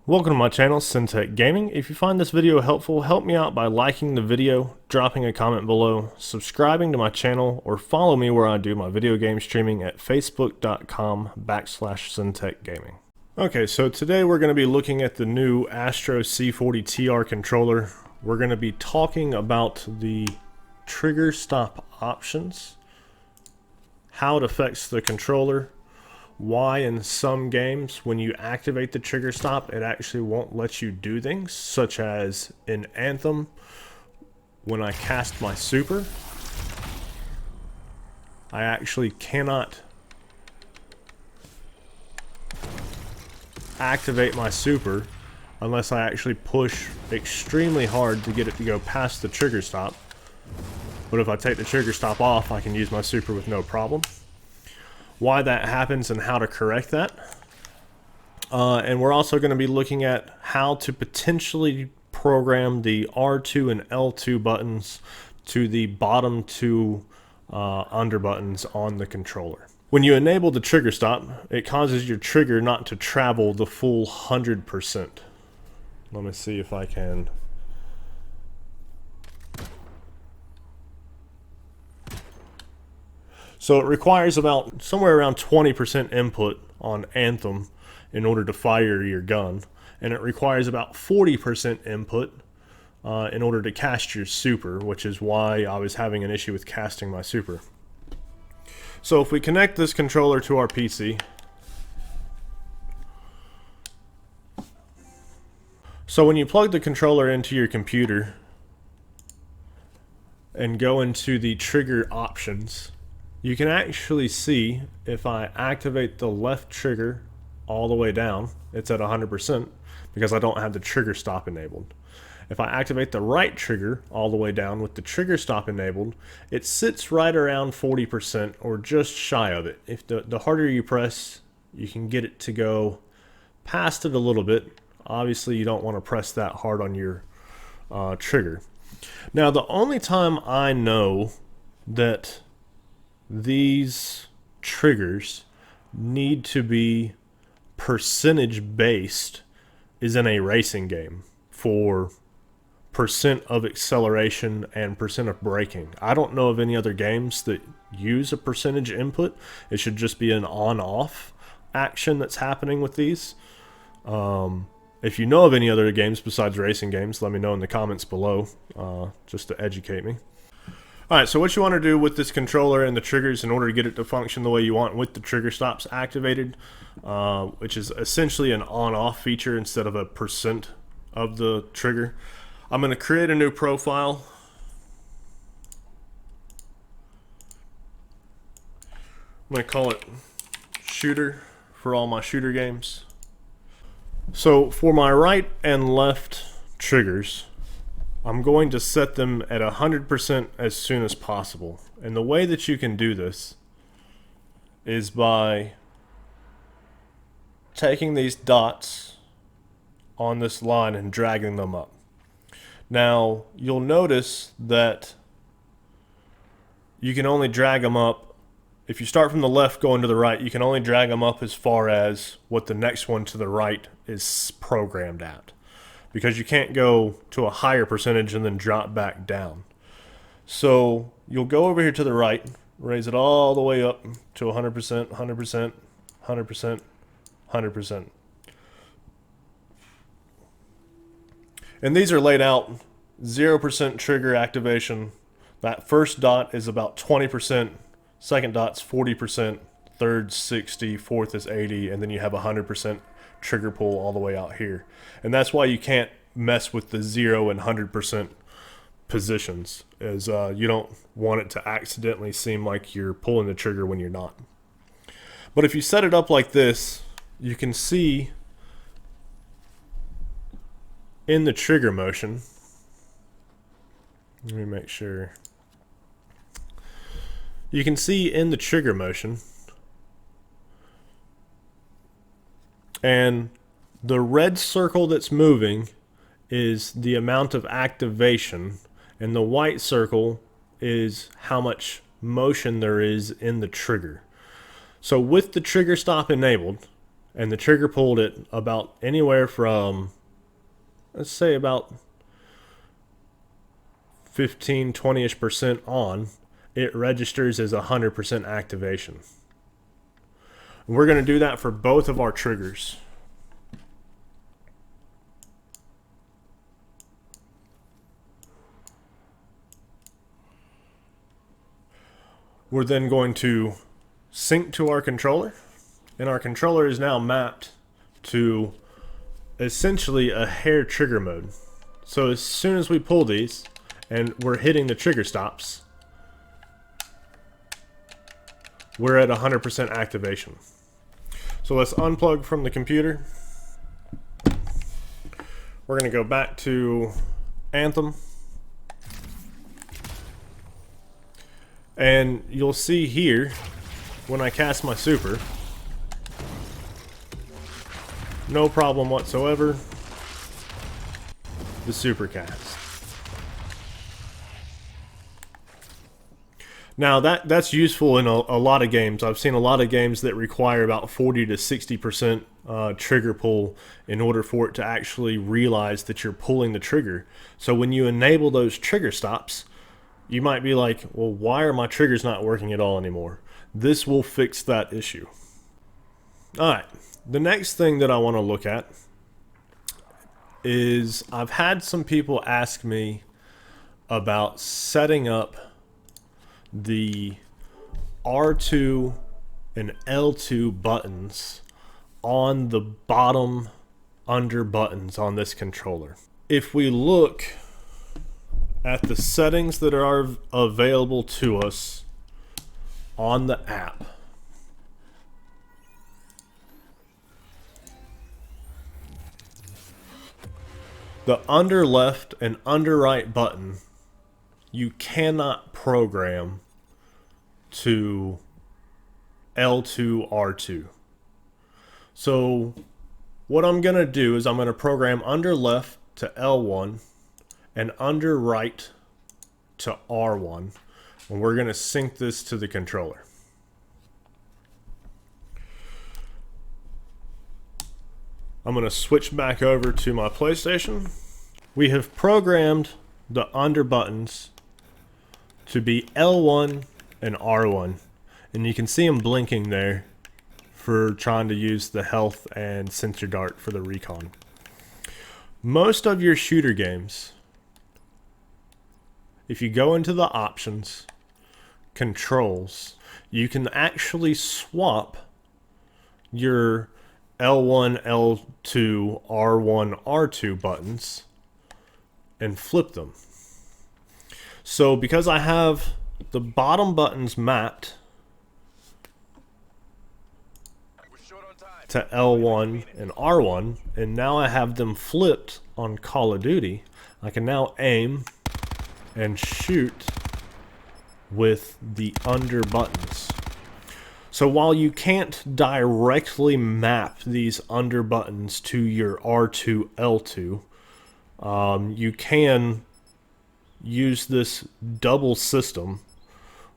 Welcome to my channel, SynTech Gaming. If you find this video helpful, help me out by liking the video, dropping a comment below, subscribing to my channel, or follow me where I do my video game streaming at facebook.com/SynTech Gaming. Okay, so today we're going to be looking at the new Astro C40 TR Controller. We're going to be talking about the trigger stop options, how it affects the controller, why in some games when you activate the trigger stop it actually won't let you do things, such as in Anthem when I cast my super I actually cannot activate my super unless I actually push extremely hard to get it to go past the trigger stop. But if I take the trigger stop off, I can use my super with no problem. Why that happens and how to correct that. And we're also going to be looking at how to potentially program the R2 and L2 buttons to the bottom two under buttons on the controller. When you enable the trigger stop, it causes your trigger not to travel the full 100%. Let me see if I can. So it requires about somewhere around 20% input on Anthem in order to fire your gun, and it requires about 40% input in order to cast your super, which is why I was having an issue with casting my super. So if we connect this controller to our PC, so when you plug the controller into your computer and go into the trigger options, you can actually see if I activate the left trigger all the way down, it's at 100% because I don't have the trigger stop enabled. If I activate the right trigger all the way down with the trigger stop enabled, it sits right around 40% or just shy of it. If the harder you press, you can get it to go past it a little bit. Obviously, you don't want to press that hard on your trigger. Now, the only time I know that these triggers need to be percentage based is in a racing game for percent of acceleration and percent of braking. I don't know of any other games that use a percentage input. It should just be an on-off action that's happening with these. If you know of any other games besides racing games, let me know in the comments below, just to educate me. Alright, so what you want to do with this controller and the triggers in order to get it to function the way you want with the trigger stops activated, which is essentially an on-off feature instead of a percent of the trigger. I'm going to create a new profile. I'm going to call it shooter for all my shooter games. So for my right and left triggers, I'm going to set them at 100% as soon as possible. And the way that you can do this is by taking these dots on this line and dragging them up. Now, you'll notice that you can only drag them up. If you start from the left going to the right, you can only drag them up as far as what the next one to the right is programmed at, because you can't go to a higher percentage and then drop back down. So you'll go over here to the right, raise it all the way up to 100%, 100%, 100%, 100%. And these are laid out 0% trigger activation. That first dot is about 20%, second dot's 40%, third 60, fourth is 80, and then you have 100% trigger pull all the way out here. And that's why you can't mess with the 0 and 100% positions, as you don't want it to accidentally seem like you're pulling the trigger when you're not. But if you set it up like this, you can see in the trigger motion, let me make sure, you can see in the trigger motion, and the red circle that's moving is the amount of activation, and the white circle is how much motion there is in the trigger. So with the trigger stop enabled, and the trigger pulled at about anywhere from, let's say, about 15, 20-ish% on, it registers as 100% activation. And we're going to do that for both of our triggers. We're then going to sync to our controller, and our controller is now mapped to essentially a hair trigger mode. So as soon as we pull these and we're hitting the trigger stops, we're at 100% activation. So let's unplug from the computer. We're going to go back to Anthem. And you'll see here, when I cast my super, no problem whatsoever, the super cast. Now that's useful in a lot of games. I've seen a lot of games that require about 40 to 60% trigger pull in order for it to actually realize that you're pulling the trigger. So when you enable those trigger stops, you might be like, well, why are my triggers not working at all anymore? This will fix that issue. Alright, the next thing that I want to look at is I've had some people ask me about setting up the R2 and L2 buttons on the bottom under buttons on this controller. If we look at the settings that are available to us on the app, the under left and under right button you cannot program to L2 R2. So what I'm gonna do is I'm gonna program under left to L1 and under right to R1, and we're going to sync this to the controller. I'm going to switch back over to my PlayStation. We have programmed the under buttons to be L1 and R1, and you can see them blinking there for trying to use the health and sensor dart for the recon. Most of your shooter games, if you go into the options, controls, you can actually swap your L1, L2, R1, R2 buttons and flip them. So because I have the bottom buttons mapped to L1 and R1, and now I have them flipped on Call of Duty, I can now aim and shoot with the under buttons. So while you can't directly map these under buttons to your R2, L2, you can use this double system,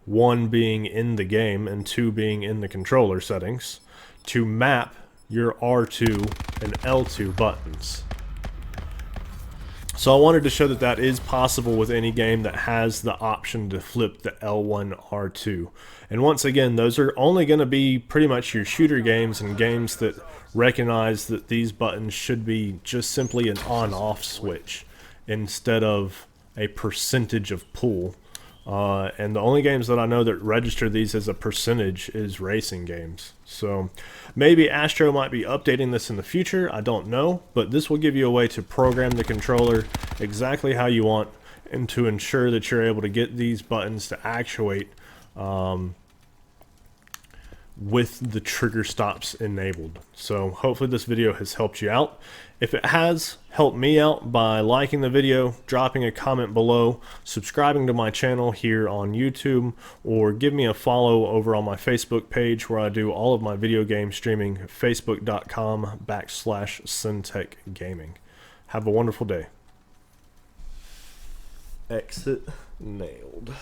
one being in the game and two being in the controller settings, to map your R2 and L2 buttons. So I wanted to show that that is possible with any game that has the option to flip the L1 R2. And once again, those are only going to be pretty much your shooter games and games that recognize that these buttons should be just simply an on-off switch instead of a percentage of pull. And the only games that I know that register these as a percentage is racing games. So maybe Astro might be updating this in the future, I don't know, but this will give you a way to program the controller exactly how you want and to ensure that you're able to get these buttons to actuate with the trigger stops enabled. So hopefully this video has helped you out. If it has, help me out by liking the video, dropping a comment below, subscribing to my channel here on YouTube, or give me a follow over on my Facebook page where I do all of my video game streaming, facebook.com/SynTech Gaming. Have a wonderful day. Exit nailed.